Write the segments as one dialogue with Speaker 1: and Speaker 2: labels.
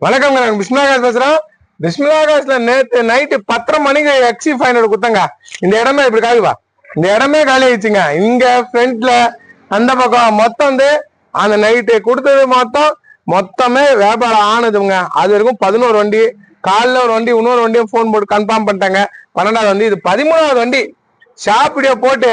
Speaker 1: வணக்கம், பிஸ்மிலா ஆகாஷ் பேசுறேன். பிஸ்மிலா ஆகாஷ்ல நேத்து நைட்டு 10:30 மணிக்கு XC 500 குத்தங்க. இந்த இடமே இப்படி காலிவா, இந்த இடமே காலி ஆயிடுச்சுங்க. இங்க ஃப்ரண்ட்ல அந்த பக்கம் மொத்தம் வந்து அந்த நைட்டு கொடுத்தது மொத்தமே வியாபாரம் ஆனதுங்க. அது வரைக்கும் 11 வண்டி, காலில் ஒரு வண்டி, இன்னொரு வண்டியும் போன் போட்டு கன்ஃபார்ம் பண்ணிட்டாங்க. 12வது வண்டி, இது 13வது வண்டி. ஷாப் வீடியோ போட்டு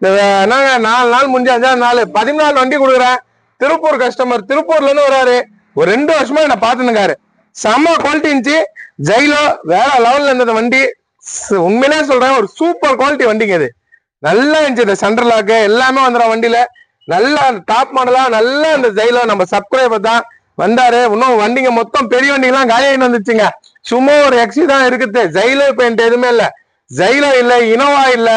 Speaker 1: என்னங்க 4 நாள் முடிஞ்சு 5வது நாள் 14 வண்டி கொடுக்குறேன். திருப்பூர் கஸ்டமர், திருப்பூர்ல இருந்து வராரு. ஒரு 2 வருஷமா என்ன பாத்துனுக்காரு. செம்ம குவாலிட்டி இருந்துச்சு. ஜெயிலோ வேற லெவல்ல இருந்தது வண்டி. உண்மையிலே சொல்றேன், ஒரு சூப்பர் குவாலிட்டி வண்டிங்க. இது நல்லா இருந்துச்சு. சென்ட்ரல் லாக்கு எல்லாமே வந்துடும் வண்டியில. நல்லா டாப் மாடலா நல்லா இந்த ஜெயிலோ நம்ம சப்ஸ்கிரைபர் தான் வந்தாரு. இன்னும் வண்டிங்க மொத்தம் பெரிய வண்டிங்கெல்லாம் காலியாயின்னு வந்துச்சுங்க. சும்மா ஒரு எக்ஸி தான் இருக்குது. ஜெயிலோ பெயிண்ட் எதுவுமே இல்ல, ஜெயிலோ இல்ல, இனோவா இல்ல,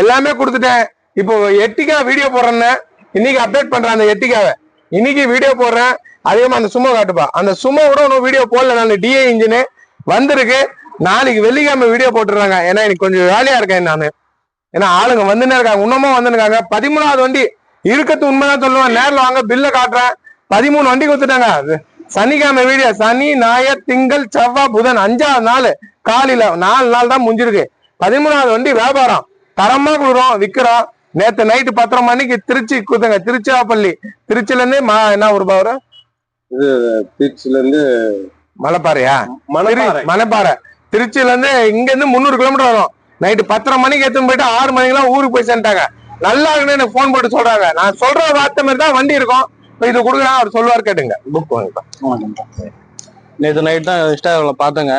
Speaker 1: எல்லாமே கொடுத்துட்டேன். இப்போ எட்டிகா வீடியோ போடுறேன்னு இன்னைக்கு அப்டேட் பண்றேன். அந்த எட்டிகாவை இன்னைக்கு வீடியோ போடுறேன். அதிகமா அந்த சுமோ காட்டுப்பா. அந்த சுமோ கூட ஒன்றும் வீடியோ போடல. நான் டிஏ இன்ஜினு வந்திருக்கு. நாளைக்கு வெள்ளிக்கிழமை வீடியோ போட்டுறாங்க. ஏன்னா எனக்கு கொஞ்சம் வேலையா இருக்கேன் நான். ஏன்னா ஆளுங்க வந்துன்னே இருக்காங்க, இன்னமும் வந்துருக்காங்க. 13வது வண்டி இருக்கிறது உண்மைதான் சொல்லுவேன். நேரில் வாங்க, பில்ல காட்டுறேன். 13 வண்டி கொடுத்துட்டாங்க. சனிக்கிழமை வீடியோ, சனி ஞாயிறு திங்கள் செவ்வாய் புதன் 5வது நாள் காலையில 4 நாள் தான் முடிஞ்சிருக்கு. 13வது வண்டி வியாபாரம் தரமா கொடுக்குறோம், விற்கிறோம். நேற்று நைட்டு 10:30 மணிக்கு திருச்சி கொடுத்தாங்க. திருச்சிராப்பள்ளி, திருச்சில இருந்து என்ன ஒரு வரும்,
Speaker 2: இது திருச்சில இருந்து
Speaker 1: மலைப்பாறையா, மலைப்பாறை. திருச்சில இருந்து இங்க இருந்து 300 கிலோமீட்டர் வரும். நைட்டு 10:30 மணிக்கு எடுத்துன்னு போயிட்டு 6 மணிக்கெல்லாம் ஊருக்கு போய் சேர்ந்துட்டாங்க. நல்லா இருக்குன்னு எனக்கு போன் போட்டு சொல்றாங்க. நான் சொல்ற வார்த்தை மாதிரி தான் வண்டி இருக்கும். இப்போ இது கொடுக்குறேன், அவர் சொல்லுவார், கேட்டுங்க. புக் வாங்கிப்பா.
Speaker 3: நேற்று நைட் தான் இன்ஸ்டாகிராம்ல பார்த்தேங்க.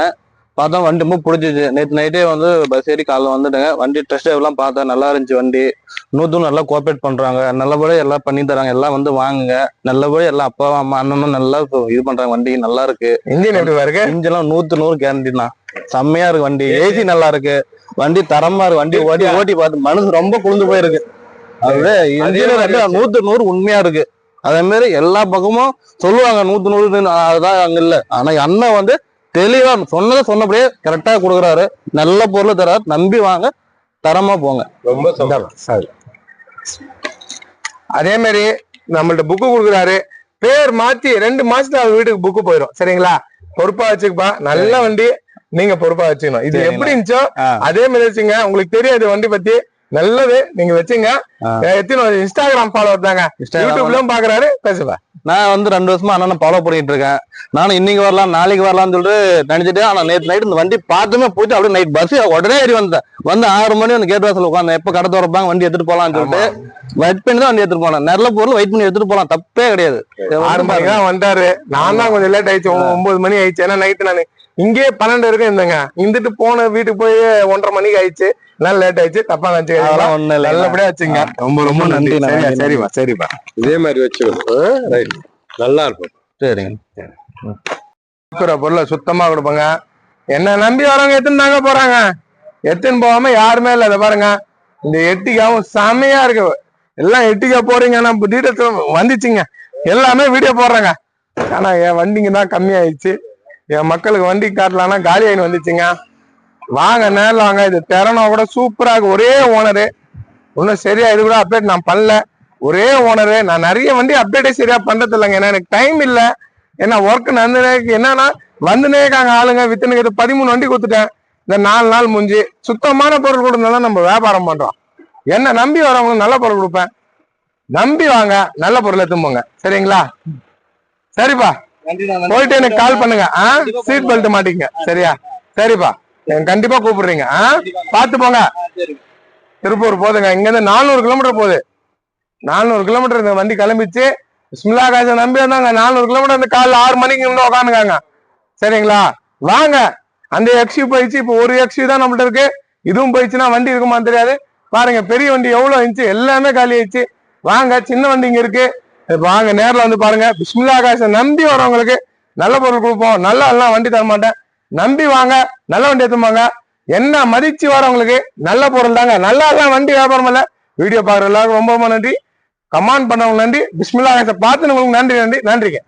Speaker 3: பார்த்தா வண்டி ரொம்ப பிடிச்சிச்சு. நேற்று நைட்டே வந்து பஸ் ஏறி காலைல வந்துட்டேங்க. வண்டி டெஸ்ட் ட்ரைவ்லாம் பார்த்தேன், நல்லா இருந்துச்சு வண்டி. இன்னொருத்தரும் நல்லா கோஆப்ரேட் பண்றாங்க, நல்லபடியாக எல்லாம் பண்ணி தராங்க. எல்லாம் வந்து வாங்குங்க, நல்லபடியாக எல்லாம் அப்பா அம்மா அண்ணனும் நல்லா இது பண்றாங்க. வண்டி நல்லா இருக்கு.
Speaker 1: இன்ஜின் எப்படி இருக்கு?
Speaker 3: இன்ஜின்லாம் 100% கேரண்டி தான். செம்மையா இருக்கு வண்டி. ஏசி நல்லா இருக்கு, வண்டி தரமா இருக்கு. வண்டி ஓட்டி ஓட்டி பார்த்து மனசு ரொம்ப குளிர்ந்து போயிருக்கு. அது இன்ஜின் 100% உண்மையா இருக்கு. அதே மாதிரி எல்லா பக்கமும் சொல்லுவாங்க 100 அதுதான் அங்க இல்ல. ஆனா அண்ணன் வந்து தெளிவா சொன்னதை சொன்னபடியே கரெக்டா கொடுக்குறாரு. நல்ல பொருள் தராரு. நம்பி வாங்க, தரமா போங்க.
Speaker 1: ரொம்ப சரி. அதே மாதிரி நம்மள்ட்ட புக்கு கொடுக்குறாரு. பேர் மாத்தி 2 மாசத்துல அவர் வீட்டுக்கு புக்கு போயிடும். சரிங்களா? பொறுப்பா வச்சுக்கப்பா. நல்ல வண்டி, நீங்க பொறுப்பா வச்சுக்கணும். இது எப்படி இருந்துச்சோ அதே மாதிரி வச்சுங்க. உங்களுக்கு தெரியாது வண்டி பத்தி, நல்லது நீங்க வச்சுங்க. இன்ஸ்டாகிராம் ஃபாலோவர் தாங்க, யூடியூப்லயும் பாக்குறாரு. பேசுவா.
Speaker 3: நான் வந்து 2 வருஷமா அண்ணனை ஃபாலோ பண்ணிட்டு இருக்கேன். நானும் இன்னைக்கு வரலாம் நாளைக்கு வரலாம்னு சொல்லிட்டு நினைச்சிட்டு, ஆனா நேற்று நைட்டு இந்த வண்டி பார்த்துமே போயிட்டு அப்படியே நைட் பஸ் உடனே ஏறி வந்தேன். வந்து 6 மணி வந்து கேட் வாசல் உட்காந்து எப்ப கடை திறப்பாங்க வண்டி எடுத்துட்டு போலாம்னு சொல்லிட்டு வெயிட் பண்ணி தான் வண்டி எடுத்துட்டு போனேன். நல்ல பொருள் வெயிட் பண்ணி எடுத்துட்டு போலாம், தப்பே கிடையாது.
Speaker 1: 6 மணிக்கு தான் வந்தாரு. நான் தான் கொஞ்சம் லேட் ஆயிடுச்சு, 9 மணி ஆயிடுச்சு. ஏன்னா நைட்டு நான் இங்கே 12 வரைக்கும் இருந்தேங்க. இருந்துட்டு போன வீட்டுக்கு போய் 1:30 மணிக்கு ஆயிடுச்சு. நல்லா லேட் ஆயிடுச்சு, தப்பா நினைச்சு நல்லபடியா வச்சுங்க. ரொம்ப ரொம்ப நன்றி. சரிப்பா சரிப்பா,
Speaker 2: இதே மாதிரி வச்சு நல்லா இருக்கும்.
Speaker 1: சரிங்க, பொருளை சுத்தமா கொடுப்பாங்க. என்ன நம்பி வரவங்க எத்தனை தாங்க போறாங்க, எத்தனை போகாம யாருமே இல்லை. இதை பாருங்க, இந்த எட்டிக்காவும் செமையா இருக்கு. எல்லாம் எட்டிக்கா போறீங்க, நம்ம டீட்டெயில்ஸ் வந்துச்சுங்க. எல்லாமே வீடியோ போடுறாங்க. ஆனா என் வண்டிங்க தான் கம்மியாயிடுச்சு. என் மக்களுக்கு வண்டி காட்டலாம்னா காலி ஆயின்னு வந்துச்சுங்க. வாங்க, நேரில் வாங்க. இது திறனா கூட சூப்பரா இருக்கு. ஒரே ஓனரு, இன்னும் சரியா இது கூட அப்டேட் நான் பண்ணல. ஒரே ஓனரு. நான் நிறைய வண்டி அப்டேட்டே சரியா பண்றது இல்லைங்க. ஏன்னா எனக்கு டைம் இல்லை. ஏன்னா ஒர்க் நடந்துனே என்னன்னா வந்துனே இருக்காங்க ஆளுங்க. வித்துனுக்கு 13 வண்டி கொடுத்துட்டேன். இந்த 4 நாள் முடிஞ்சு சுத்தமான பொருள் கொடுத்தாலும் நம்ம வியாபாரம் பண்றோம். என்ன நம்பி வரவங்களுக்கு நல்ல பொருள் கொடுப்பேன். நம்பி வாங்க, நல்ல பொருள் எடுத்தும்போங்க. சரிங்களா? சரிப்பா, போயிட்டு எனக்கு கால் பண்ணுங்க. சீட் பெல்ட் மாட்டிங்க. சரியா? சரிப்பா, கண்டிப்பா கூப்பிடுறீங்க. பாத்து போங்க. திருப்பூர் போதுங்க. இங்க இருந்து 400 கிலோமீட்டர் போகுது. 400 கிலோமீட்டர் இந்த வண்டி கிளம்பிச்சு. பிஸ்மிலா ஆகாஷை நம்பி வந்தாங்க. 400 கிலோமீட்டர் இந்த காலைல 6 மணிக்கு இன்னும் உட்காந்துக்காங்க. சரிங்களா? வாங்க. அந்த எக்ஸி போயிடுச்சு. இப்போ ஒரு எக்ஸி தான் நம்மள்ட்ட இருக்கு. இதுவும் போயிடுச்சுன்னா வண்டி இருக்குமான்னு தெரியாது. பாருங்க, பெரிய வண்டி எவ்வளவு இருந்துச்சு, எல்லாமே காலி ஆயிடுச்சு. வாங்க, சின்ன வண்டி இங்க இருக்கு. வாங்க, நேரில் வந்து பாருங்க. பிஸ்மிலா ஆகாஷை நம்பி வரவங்களுக்கு நல்ல பொருள் கொடுப்போம். நல்லா எல்லாம் வண்டி தர மாட்டேன். நம்பி வாங்க, நல்ல வண்டி எடுத்துப்பாங்க. என்ன மதிச்சு வரவங்களுக்கு நல்ல பொருள் தாங்க. நல்லா எல்லாம் வண்டி வியாபாரம் இல்ல. வீடியோ பாக்குற எல்லாருக்கும் ரொம்ப ரொம்ப நன்றி. கமெண்ட் பண்ணவங்க நன்றி. பிஸ்மிலா ஆகாஷை பார்த்து உங்களுக்கு நன்றி நன்றி நன்றிங்க.